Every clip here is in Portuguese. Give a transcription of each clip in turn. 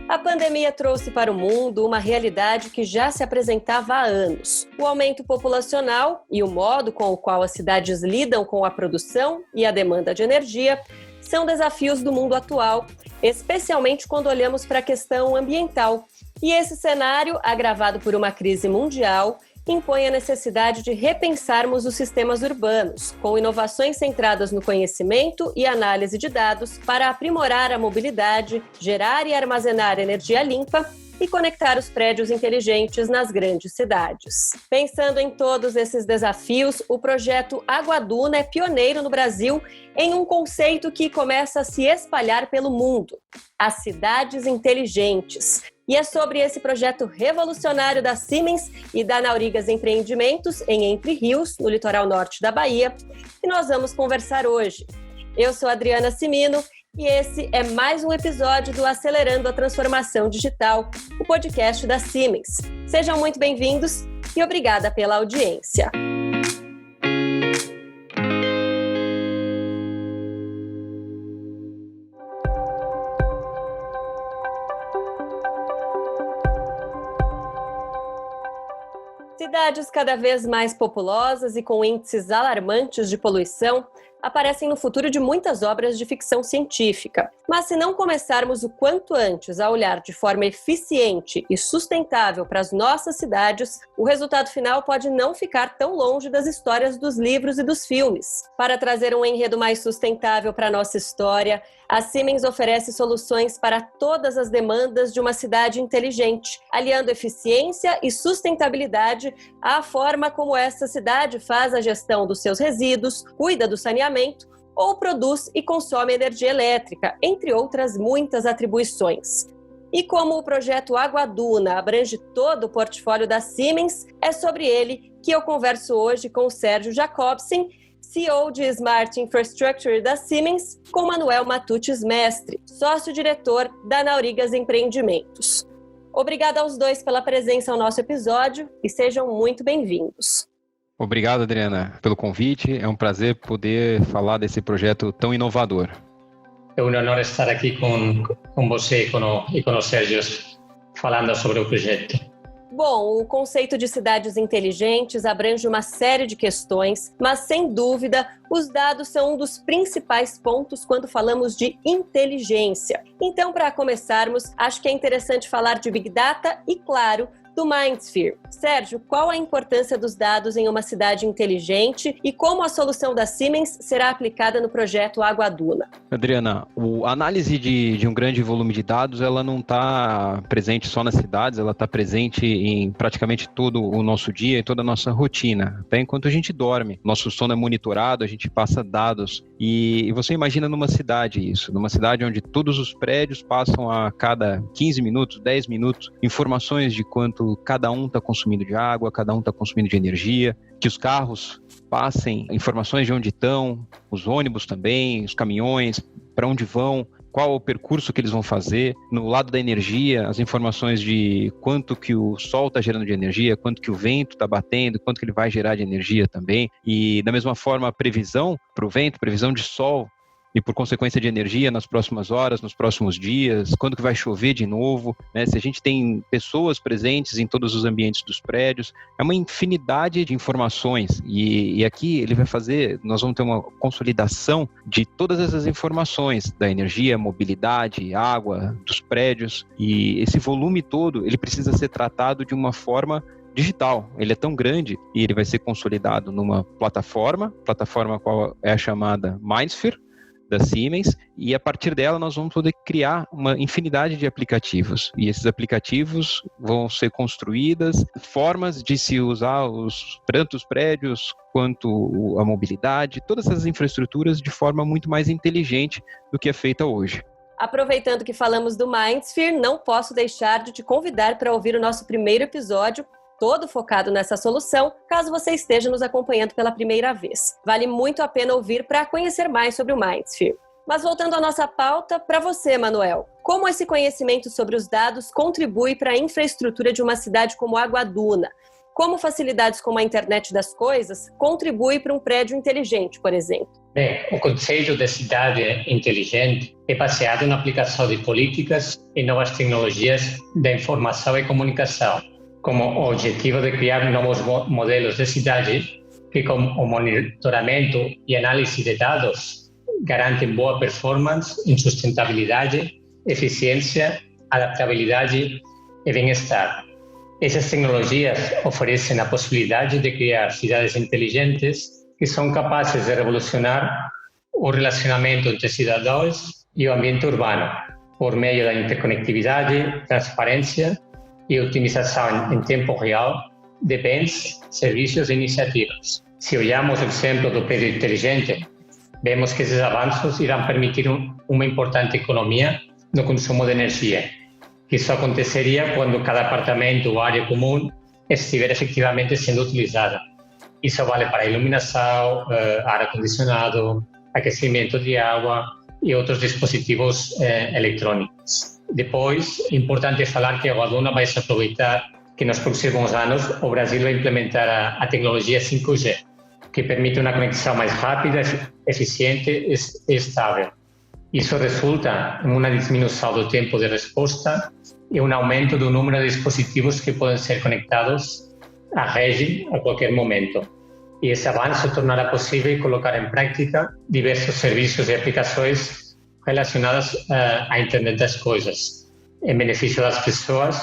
A pandemia trouxe para o mundo uma realidade que já se apresentava há anos. O aumento populacional e o modo com o qual as cidades lidam com a produção e a demanda de energia são desafios do mundo atual, especialmente quando olhamos para a questão ambiental. E esse cenário, agravado por uma crise mundial, impõe a necessidade de repensarmos os sistemas urbanos, com inovações centradas no conhecimento e análise de dados para aprimorar a mobilidade, gerar e armazenar energia limpa e conectar os prédios inteligentes nas grandes cidades. Pensando em todos esses desafios, o projeto Água-Duna é pioneiro no Brasil em um conceito que começa a se espalhar pelo mundo: as cidades inteligentes. E é sobre esse projeto revolucionário da Siemens e da Naurigas Empreendimentos, em Entre Rios, no litoral norte da Bahia, que nós vamos conversar hoje. Eu sou Adriana Cimino e esse é mais um episódio do Acelerando a Transformação Digital, o podcast da Siemens. Sejam muito bem-vindos e obrigada pela audiência. Cidades cada vez mais populosas e com índices alarmantes de poluição aparecem no futuro de muitas obras de ficção científica. Mas se não começarmos o quanto antes a olhar de forma eficiente e sustentável para as nossas cidades, o resultado final pode não ficar tão longe das histórias dos livros e dos filmes. Para trazer um enredo mais sustentável para a nossa história, a Siemens oferece soluções para todas as demandas de uma cidade inteligente, aliando eficiência e sustentabilidade à forma como essa cidade faz a gestão dos seus resíduos, cuida do saneamento ou produz e consome energia elétrica, entre outras muitas atribuições. E como o projeto Água-Duna abrange todo o portfólio da Siemens, é sobre ele que eu converso hoje com o Sérgio Jacobsen, CEO de Smart Infrastructure da Siemens, com Manuel Matucci Mestre, sócio-diretor da Naurigas Empreendimentos. Obrigada aos dois pela presença ao nosso episódio e sejam muito bem-vindos. Obrigado, Adriana, pelo convite. É um prazer poder falar desse projeto tão inovador. É um honor estar aqui com você e com o Sérgio falando sobre o projeto. Bom, o conceito de cidades inteligentes abrange uma série de questões, mas sem dúvida, os dados são um dos principais pontos quando falamos de inteligência. Então, para começarmos, acho que é interessante falar de Big Data e, claro, do MindSphere. Sérgio, qual a importância dos dados em uma cidade inteligente e como a solução da Siemens será aplicada no projeto Água-Duna? Adriana, a análise de um grande volume de dados, ela não está presente só nas cidades, ela está presente em praticamente todo o nosso dia e toda a nossa rotina, até enquanto a gente dorme. Nosso sono é monitorado, a gente passa dados e você imagina numa cidade isso, numa cidade onde todos os prédios passam a cada 15 minutos, 10 minutos, informações de quanto cada um está consumindo de água, cada um está consumindo de energia, que os carros passem informações de onde estão, os ônibus também, os caminhões, para onde vão, qual o percurso que eles vão fazer. No lado da energia, as informações de quanto que o sol está gerando de energia, quanto que o vento está batendo, quanto que ele vai gerar de energia também. E da mesma forma, a previsão para o vento, previsão de sol, e por consequência de energia nas próximas horas, nos próximos dias, quando que vai chover de novo, né? Se a gente tem pessoas presentes em todos os ambientes dos prédios, é uma infinidade de informações e aqui nós vamos ter uma consolidação de todas essas informações da energia, mobilidade, água, dos prédios, e esse volume todo, ele precisa ser tratado de uma forma digital. Ele é tão grande e ele vai ser consolidado numa plataforma qual é a chamada MindSphere, da Siemens, e a partir dela nós vamos poder criar uma infinidade de aplicativos, e esses aplicativos vão ser construídas formas de se usar tanto os prédios quanto a mobilidade, todas essas infraestruturas de forma muito mais inteligente do que é feita hoje. Aproveitando que falamos do MindSphere, não posso deixar de te convidar para ouvir o nosso primeiro episódio, todo focado nessa solução, caso você esteja nos acompanhando pela primeira vez. Vale muito a pena ouvir para conhecer mais sobre o MindSphere. Mas voltando à nossa pauta, para você, Manuel, como esse conhecimento sobre os dados contribui para a infraestrutura de uma cidade como Água-Duna? Como facilidades como a internet das coisas contribuem para um prédio inteligente, por exemplo? Bem, o conceito de cidade inteligente é baseado na aplicação de políticas e novas tecnologias da informação e comunicação, como o objetivo de criar novos modelos de cidade que, com o monitoramento e análise de dados, garantem boa performance em sustentabilidade, eficiência, adaptabilidade e bem-estar. Essas tecnologias oferecem a possibilidade de criar cidades inteligentes que são capazes de revolucionar o relacionamento entre cidadãos e o ambiente urbano, por meio da interconectividade, transparência e otimização em tempo real de bens, serviços e iniciativas. Se olhamos o exemplo do prédio inteligente, vemos que esses avanços irão permitir uma importante economia no consumo de energia. Isso aconteceria quando cada apartamento ou área comum estiver efetivamente sendo utilizada. Isso vale para iluminação, ar-condicionado, aquecimento de água e outros dispositivos eletrônicos. Depois, é importante falar que a Aguaduna vai se aproveitar que nos próximos anos o Brasil vai implementar a tecnologia 5G, que permite uma conexão mais rápida, eficiente e estável. Isso resulta em uma diminuição do tempo de resposta e um aumento do número de dispositivos que podem ser conectados à rede a qualquer momento. E esse avanço tornará possível colocar em prática diversos serviços e aplicações relacionadas à internet das coisas, em benefício das pessoas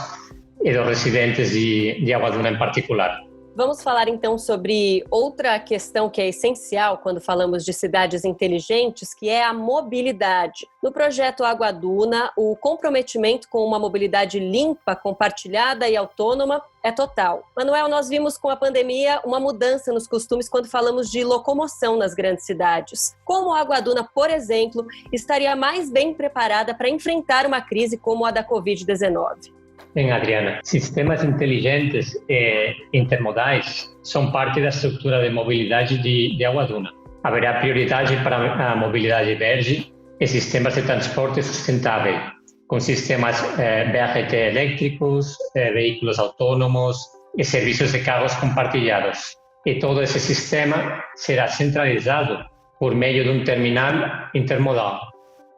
e dos residentes de Aguaduna em particular. Vamos falar então sobre outra questão que é essencial quando falamos de cidades inteligentes, que é a mobilidade. No projeto Aguaduna, o comprometimento com uma mobilidade limpa, compartilhada e autônoma é total. Manuel, nós vimos com a pandemia uma mudança nos costumes quando falamos de locomoção nas grandes cidades. Como a Aguaduna, por exemplo, estaria mais bem preparada para enfrentar uma crise como a da Covid-19? Bem, Adriana, sistemas inteligentes e intermodais são parte da estrutura de mobilidade de Aguaduna. Haverá prioridade para a mobilidade verde e sistemas de transporte sustentável, com sistemas BRT elétricos, veículos autônomos e serviços de carros compartilhados. E todo esse sistema será centralizado por meio de um terminal intermodal.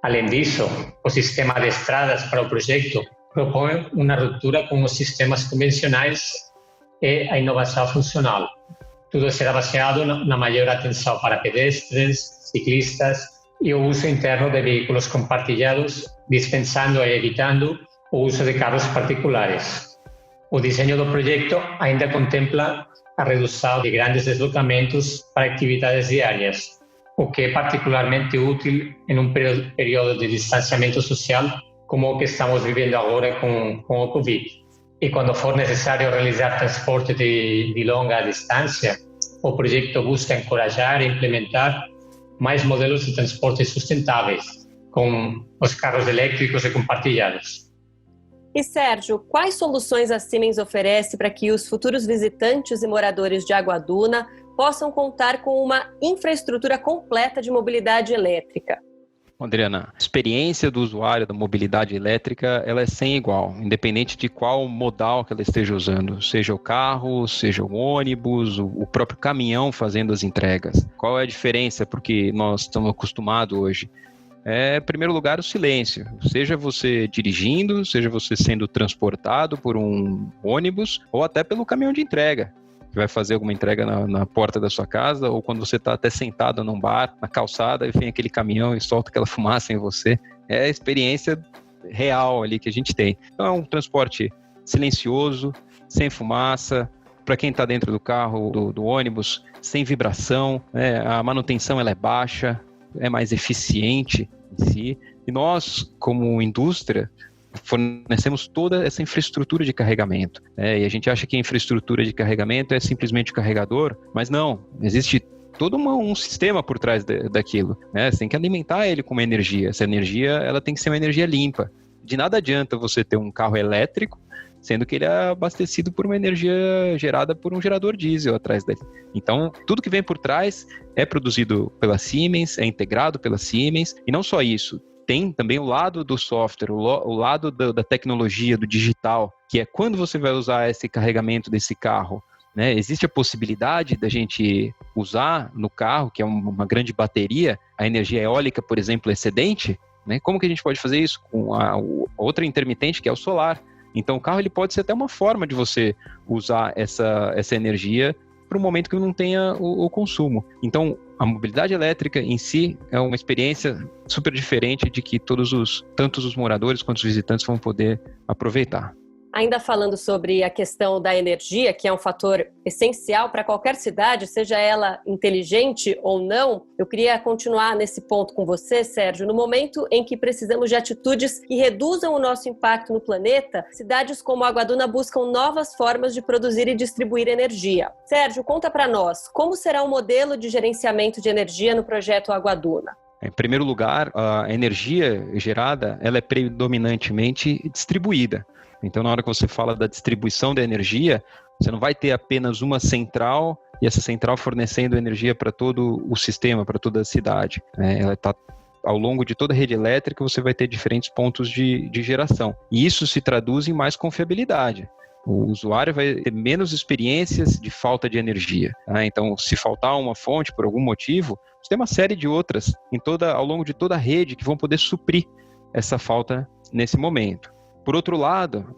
Além disso, o sistema de estradas para o projeto propõe uma ruptura com os sistemas convencionais e a inovação funcional. Tudo será baseado na maior atenção para pedestres, ciclistas e o uso interno de veículos compartilhados, dispensando e evitando o uso de carros particulares. O desenho do projeto ainda contempla a redução de grandes deslocamentos para atividades diárias, o que é particularmente útil em um período de distanciamento social como o que estamos vivendo agora com o Covid. E quando for necessário realizar transporte de longa distância, o projeto busca encorajar e implementar mais modelos de transporte sustentáveis, com os carros elétricos e compartilhados. E Sérgio, quais soluções a Siemens oferece para que os futuros visitantes e moradores de Aguaduna possam contar com uma infraestrutura completa de mobilidade elétrica? Adriana, a experiência do usuário da mobilidade elétrica, ela é sem igual, independente de qual modal que ela esteja usando, seja o carro, seja o ônibus, o próprio caminhão fazendo as entregas. Qual é a diferença? Porque nós estamos acostumados hoje. Em primeiro lugar, o silêncio. Seja você dirigindo, seja você sendo transportado por um ônibus ou até pelo caminhão de entrega, que vai fazer alguma entrega na porta da sua casa, ou quando você está até sentado num bar, na calçada, e vem aquele caminhão e solta aquela fumaça em você. É a experiência real ali que a gente tem. Então é um transporte silencioso, sem fumaça, para quem está dentro do carro, do ônibus, sem vibração, né? A manutenção ela é baixa, é mais eficiente em si. E nós, como indústria, fornecemos toda essa infraestrutura de carregamento. E a gente acha que a infraestrutura de carregamento é simplesmente o carregador, mas não, existe todo um sistema por trás daquilo. Você tem que alimentar ele com uma energia. Essa energia ela tem que ser uma energia limpa. De nada adianta você ter um carro elétrico, sendo que ele é abastecido por uma energia gerada por um gerador diesel atrás dele. Então, tudo que vem por trás é produzido pela Siemens, é integrado pela Siemens, e não só isso, tem também o lado do software, o lado da tecnologia, do digital, que é quando você vai usar esse carregamento desse carro, né? Existe a possibilidade da gente usar no carro, que é uma grande bateria, a energia eólica, por exemplo, excedente, né? Como que a gente pode fazer isso? Com a outra intermitente, que é o solar. Então, o carro ele pode ser até uma forma de você usar essa energia para um momento que não tenha o consumo. Então, a mobilidade elétrica em si é uma experiência super diferente de que tanto os moradores quanto os visitantes vão poder aproveitar. Ainda falando sobre a questão da energia, que é um fator essencial para qualquer cidade, seja ela inteligente ou não, eu queria continuar nesse ponto com você, Sérgio. No momento em que precisamos de atitudes que reduzam o nosso impacto no planeta, cidades como Aguaduna buscam novas formas de produzir e distribuir energia. Sérgio, conta para nós, como será o modelo de gerenciamento de energia no projeto Aguaduna? Em primeiro lugar, a energia gerada ela é predominantemente distribuída. Então, na hora que você fala da distribuição da energia, você não vai ter apenas uma central e essa central fornecendo energia para todo o sistema, para toda a cidade. Ela está ao longo de toda a rede elétrica, você vai ter diferentes pontos de geração. E isso se traduz em mais confiabilidade. O usuário vai ter menos experiências de falta de energia. Então, se faltar uma fonte por algum motivo, você tem uma série de outras ao longo de toda a rede que vão poder suprir essa falta nesse momento. Por outro lado,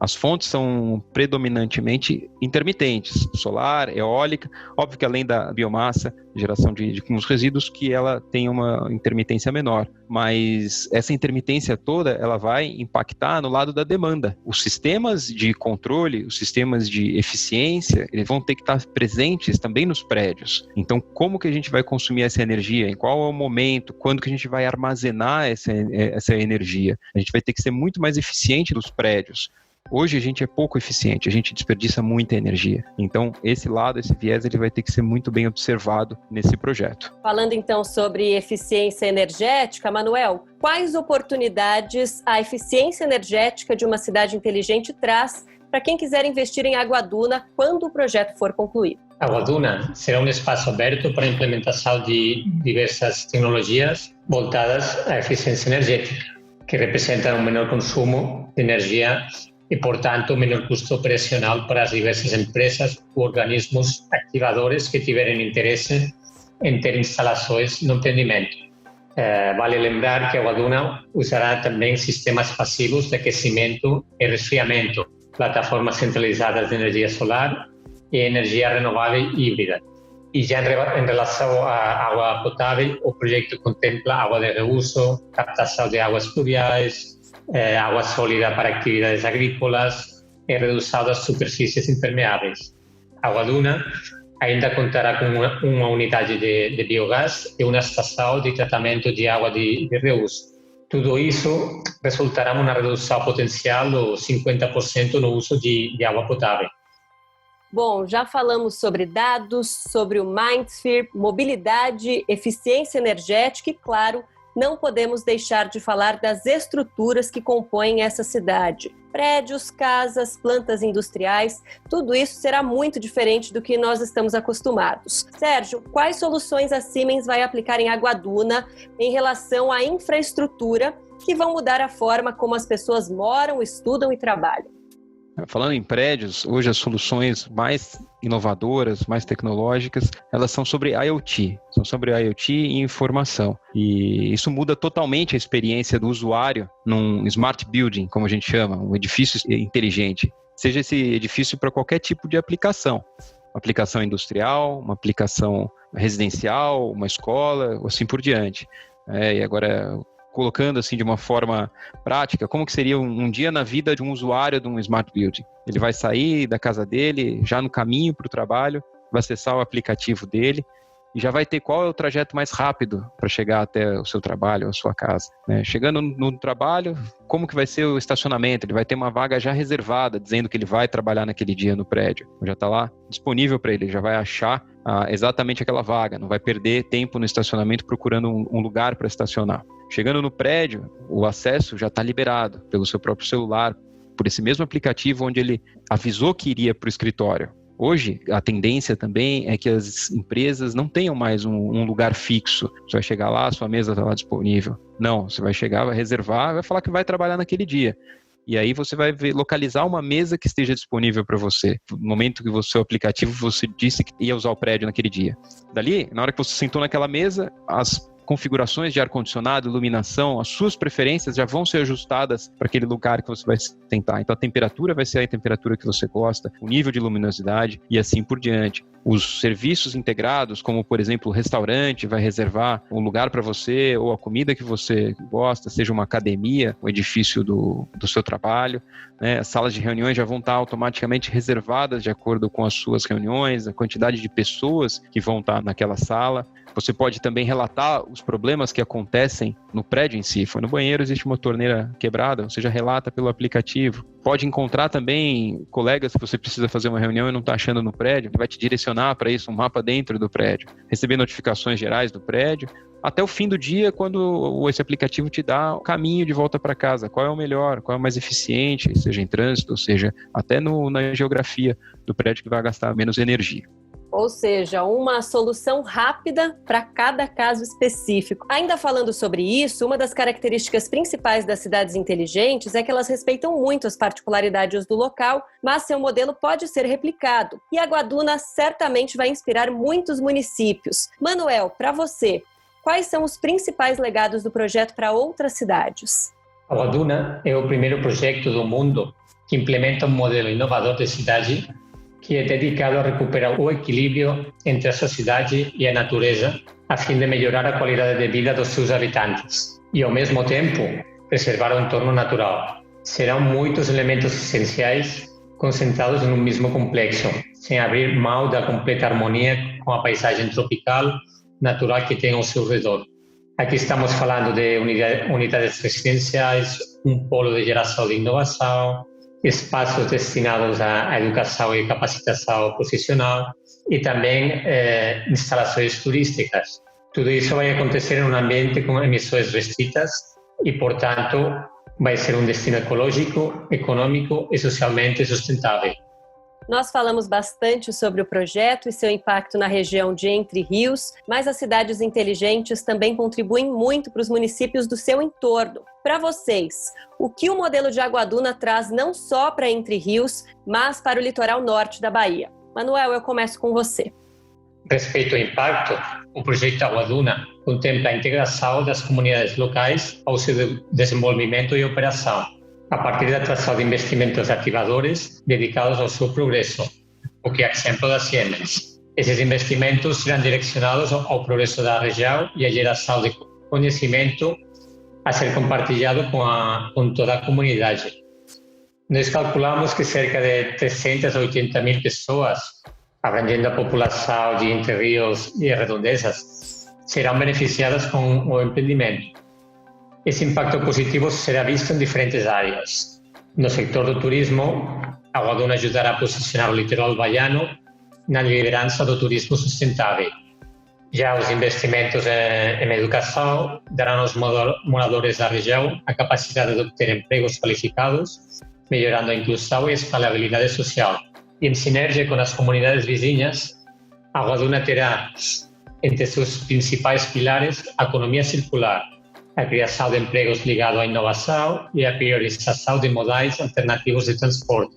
as fontes são predominantemente intermitentes, solar, eólica, óbvio que além da biomassa, geração de resíduos, que ela tem uma intermitência menor, mas essa intermitência toda, ela vai impactar no lado da demanda. Os sistemas de controle, os sistemas de eficiência, eles vão ter que estar presentes também nos prédios. Então, como que a gente vai consumir essa energia? Em qual é o momento? Quando que a gente vai armazenar essa energia? A gente vai ter que ser muito mais eficiente nos prédios. Hoje a gente é pouco eficiente, a gente desperdiça muita energia. Então, esse viés, ele vai ter que ser muito bem observado nesse projeto. Falando então sobre eficiência energética, Manuel, quais oportunidades a eficiência energética de uma cidade inteligente traz para quem quiser investir em Aguaduna quando o projeto for concluído? Aguaduna será um espaço aberto para a implementação de diversas tecnologias voltadas à eficiência energética, que representam um menor consumo de energia e, portanto, um menor custo operacional para as diversas empresas ou organismos ativadores que tiverem interesse em ter instalações no empreendimento. Vale lembrar que a Aguaduna usará também sistemas passivos de aquecimento e resfriamento, plataformas centralizadas de energia solar e energia renovável híbrida. E já em relação à água potável, o projeto contempla água de reuso, captação de águas pluviais, água sólida para atividades agrícolas e redução das superfícies impermeáveis. A Aguaduna ainda contará com uma unidade de biogás e uma estação de tratamento de água de reuso. Tudo isso resultará numa redução potencial de 50% no uso de água potável. Bom, já falamos sobre dados, sobre o Mindsphere, mobilidade, eficiência energética e, claro, não podemos deixar de falar das estruturas que compõem essa cidade. Prédios, casas, plantas industriais, tudo isso será muito diferente do que nós estamos acostumados. Sérgio, quais soluções a Siemens vai aplicar em Aguaduna em relação à infraestrutura que vão mudar a forma como as pessoas moram, estudam e trabalham? Falando em prédios, hoje as soluções mais inovadoras, mais tecnológicas, elas são sobre IoT, e informação. E isso muda totalmente a experiência do usuário num smart building, como a gente chama, um edifício inteligente. Seja esse edifício para qualquer tipo de aplicação. Uma aplicação industrial, uma aplicação residencial, uma escola, assim por diante. E agora, colocando assim de uma forma prática, como que seria um dia na vida de um usuário de um smart building? Ele vai sair da casa dele, já no caminho para o trabalho, vai acessar o aplicativo dele e já vai ter qual é o trajeto mais rápido para chegar até o seu trabalho, a sua casa. Chegando no trabalho, como que vai ser o estacionamento? Ele vai ter uma vaga já reservada, dizendo que ele vai trabalhar naquele dia no prédio. Já está lá disponível para ele, já vai achar exatamente aquela vaga, não vai perder tempo no estacionamento procurando um lugar para estacionar. Chegando no prédio, o acesso já está liberado pelo seu próprio celular, por esse mesmo aplicativo onde ele avisou que iria para o escritório. Hoje, a tendência também é que as empresas não tenham mais um lugar fixo. Você vai chegar lá, sua mesa está lá disponível. Não, você vai chegar, vai reservar, vai falar que vai trabalhar naquele dia. E aí você vai localizar uma mesa que esteja disponível para você. No momento que o seu aplicativo, você disse que ia usar o prédio naquele dia. Dali, na hora que você sentou naquela mesa, as configurações de ar-condicionado, iluminação, as suas preferências já vão ser ajustadas para aquele lugar que você vai sentar. Então a temperatura vai ser a temperatura que você gosta, o nível de luminosidade e assim por diante. Os serviços integrados, como por exemplo o restaurante vai reservar um lugar para você ou a comida que você gosta, seja uma academia, um edifício do seu trabalho, né? As salas de reuniões já vão estar automaticamente reservadas de acordo com as suas reuniões, a quantidade de pessoas que vão estar naquela sala. Você pode também relatar os problemas que acontecem no prédio em si. Foi no banheiro, existe uma torneira quebrada, você já relata pelo aplicativo. Pode encontrar também colegas que você precisa fazer uma reunião e não está achando no prédio, ele vai te direcionar para isso, um mapa dentro do prédio. Receber notificações gerais do prédio, até o fim do dia, quando esse aplicativo te dá o caminho de volta para casa. Qual é o melhor, qual é o mais eficiente, seja em trânsito, seja até na geografia do prédio que vai gastar menos energia. Ou seja, uma solução rápida para cada caso específico. Ainda falando sobre isso, uma das características principais das cidades inteligentes é que elas respeitam muito as particularidades do local, mas seu modelo pode ser replicado. E a Guaduna certamente vai inspirar muitos municípios. Manuel, para você, quais são os principais legados do projeto para outras cidades? A Guaduna é o primeiro projeto do mundo que implementa um modelo inovador de cidade que é dedicado a recuperar o equilíbrio entre a sociedade e a natureza, a fim de melhorar a qualidade de vida dos seus habitantes e, ao mesmo tempo, preservar o entorno natural. Serão muitos elementos essenciais concentrados num mesmo complexo, sem abrir mão da completa harmonia com a paisagem tropical natural que tem ao seu redor. Aqui estamos falando de unidades residenciais, um polo de geração de inovação, espaços destinados à educação e capacitação profissional e também instalações turísticas. Tudo isso vai acontecer em um ambiente com emissões restritas e, portanto, vai ser um destino ecológico, econômico e socialmente sustentável. Nós falamos bastante sobre o projeto e seu impacto na região de Entre Rios, mas as cidades inteligentes também contribuem muito para os municípios do seu entorno. Para vocês, o que o modelo de Aguaduna traz não só para Entre Rios, mas para o litoral norte da Bahia? Manuel, eu começo com você. Respeito ao impacto, o projeto Aguaduna contempla a integração das comunidades locais ao seu desenvolvimento e operação, a partir da atração de investimentos ativadores dedicados ao seu progresso, o que é exemplo da Siemens. Esses investimentos serão direcionados ao progresso da região e à geração de conhecimento a ser compartilhado com toda a comunidade. Nós calculamos que cerca de 380.000 pessoas, abrangendo a população de Entre Rios e redondezas, serão beneficiadas com o empreendimento. Esse impacto positivo será visto em diferentes áreas. No sector do turismo, a Guaduna ajudará a posicionar o litoral baiano na liderança do turismo sustentável. Já os investimentos em educação darão aos moradores da região a capacidade de obter empregos qualificados, melhorando a inclusão e a escalabilidade social. E em sinergia com as comunidades vizinhas, a Guaduna terá entre seus principais pilares a economia circular, a criação de empregos ligados à inovação e a priorização de modais alternativos de transporte,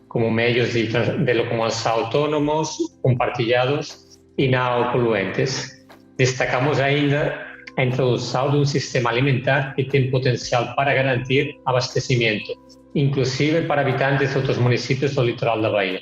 como meios de locomoção autônomos, compartilhados e não poluentes. Destacamos ainda a introdução de um sistema alimentar que tem potencial para garantir abastecimento, inclusive para habitantes de outros municípios do litoral da Bahia.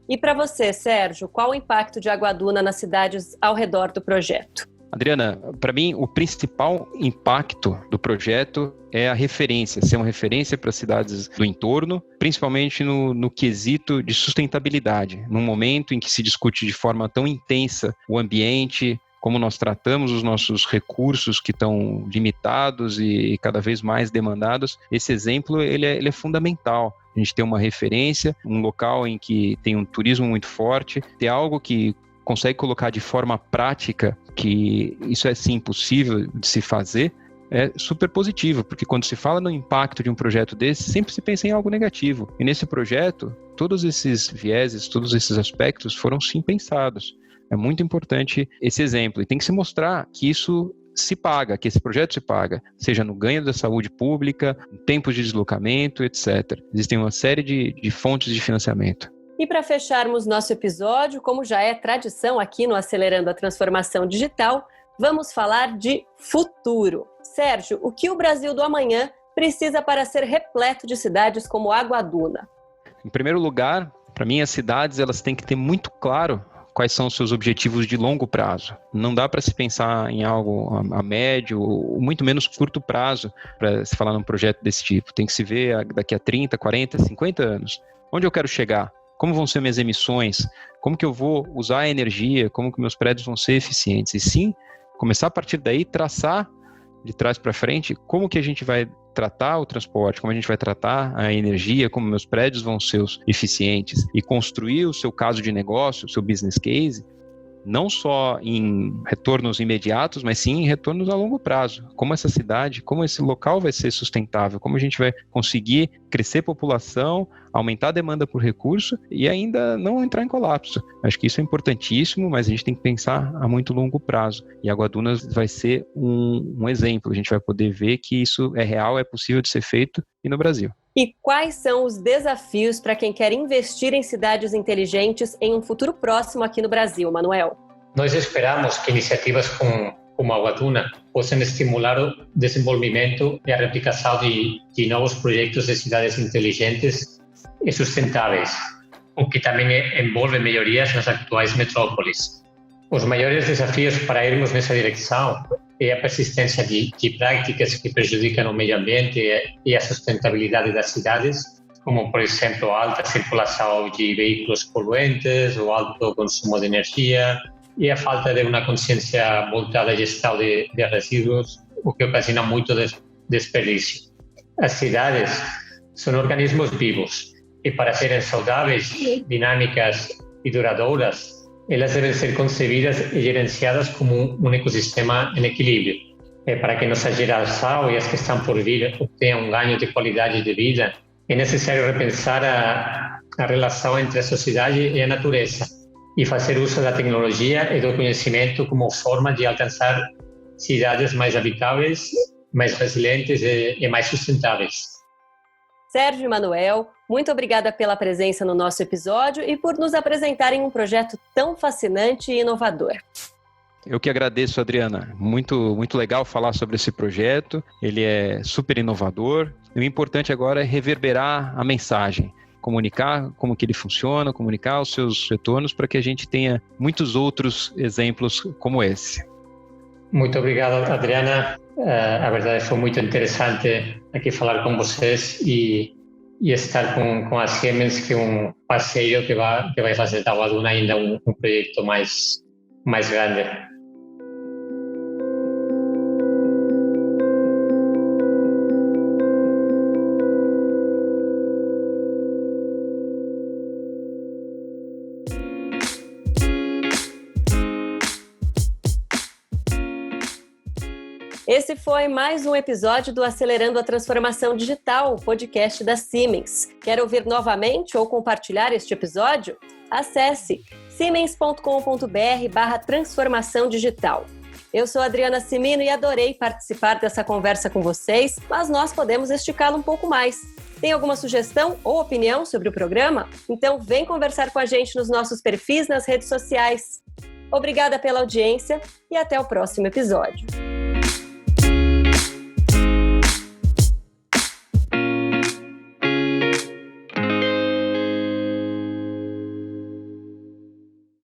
E para você, Sérgio, qual o impacto de Aguaduna nas cidades ao redor do projeto? Adriana, para mim, o principal impacto do projeto é a referência, ser uma referência para as cidades do entorno, principalmente no quesito de sustentabilidade, num momento em que se discute de forma tão intensa o ambiente, como nós tratamos os nossos recursos que estão limitados e cada vez mais demandados. Esse exemplo ele é fundamental. A gente tem uma referência, um local em que tem um turismo muito forte, ter algo que consegue colocar de forma prática que isso é sim possível de se fazer, é super positivo, porque quando se fala no impacto de um projeto desse, sempre se pensa em algo negativo. E nesse projeto, todos esses vieses, todos esses aspectos foram sim pensados. É muito importante esse exemplo. E tem que se mostrar que isso se paga, que esse projeto se paga, seja no ganho da saúde pública, em tempos de deslocamento, etc. Existem uma série de fontes de financiamento. E para fecharmos nosso episódio, como já é tradição aqui no Acelerando a Transformação Digital, vamos falar de futuro. Sérgio, o que o Brasil do amanhã precisa para ser repleto de cidades como Água Duna? Em primeiro lugar, para mim, as cidades elas têm que ter muito claro quais são os seus objetivos de longo prazo. Não dá para se pensar em algo a médio, ou muito menos curto prazo, para se falar num projeto desse tipo. Tem que se ver daqui a 30, 40, 50 anos. Onde eu quero chegar? Como vão ser minhas emissões? Como que eu vou usar a energia? Como que meus prédios vão ser eficientes? E sim, começar a partir daí, traçar de trás para frente como que a gente vai tratar o transporte, como a gente vai tratar a energia, como meus prédios vão ser eficientes e construir o seu caso de negócio, o seu business case, não só em retornos imediatos, mas sim em retornos a longo prazo. Como essa cidade, como esse local vai ser sustentável, como a gente vai conseguir crescer população, aumentar a demanda por recurso e ainda não entrar em colapso. Acho que isso é importantíssimo, mas a gente tem que pensar a muito longo prazo. E Água Duna vai ser um exemplo. A gente vai poder ver que isso é real, é possível de ser feito e no Brasil. E quais são os desafios para quem quer investir em cidades inteligentes em um futuro próximo aqui no Brasil, Manuel? Nós esperamos que iniciativas como Água Duna possam estimular o desenvolvimento e a replicação de novos projetos de cidades inteligentes e sustentáveis, o que também envolve melhorias nas atuais metrópoles. Os maiores desafios para irmos nessa direção é a persistência de práticas que prejudicam o meio ambiente e a sustentabilidade das cidades, como, por exemplo, a alta circulação de veículos poluentes, o alto consumo de energia e a falta de uma consciência voltada à gestão de resíduos, o que ocasiona muito desperdício. As cidades são organismos vivos e, para serem saudáveis, dinâmicas e duradouras, elas devem ser concebidas e gerenciadas como um ecossistema em equilíbrio. Para que nossa geração e as que estão por vir obtenham um ganho de qualidade de vida, é necessário repensar a relação entre a sociedade e a natureza e fazer uso da tecnologia e do conhecimento como forma de alcançar cidades mais habitáveis, mais resilientes e mais sustentáveis. Sérgio e Manuel, muito obrigada pela presença no nosso episódio e por nos apresentarem um projeto tão fascinante e inovador. Eu que agradeço, Adriana. Muito legal falar sobre esse projeto. Ele é super inovador. E o importante agora é reverberar a mensagem, comunicar como que ele funciona, comunicar os seus retornos para que a gente tenha muitos outros exemplos como esse. Muito obrigado, Adriana. A verdade foi muito interessante aqui falar com vocês e estar com a Siemens, que é um parceiro que vai fazer da Água Duna ainda um projeto mais grande. Esse foi mais um episódio do Acelerando a Transformação Digital, o podcast da Siemens. Quer ouvir novamente ou compartilhar este episódio? Acesse siemens.com.br/transformação digital. Eu sou Adriana Cimino e adorei participar dessa conversa com vocês, mas nós podemos esticá-lo um pouco mais. Tem alguma sugestão ou opinião sobre o programa? Então vem conversar com a gente nos nossos perfis nas redes sociais. Obrigada pela audiência e até o próximo episódio.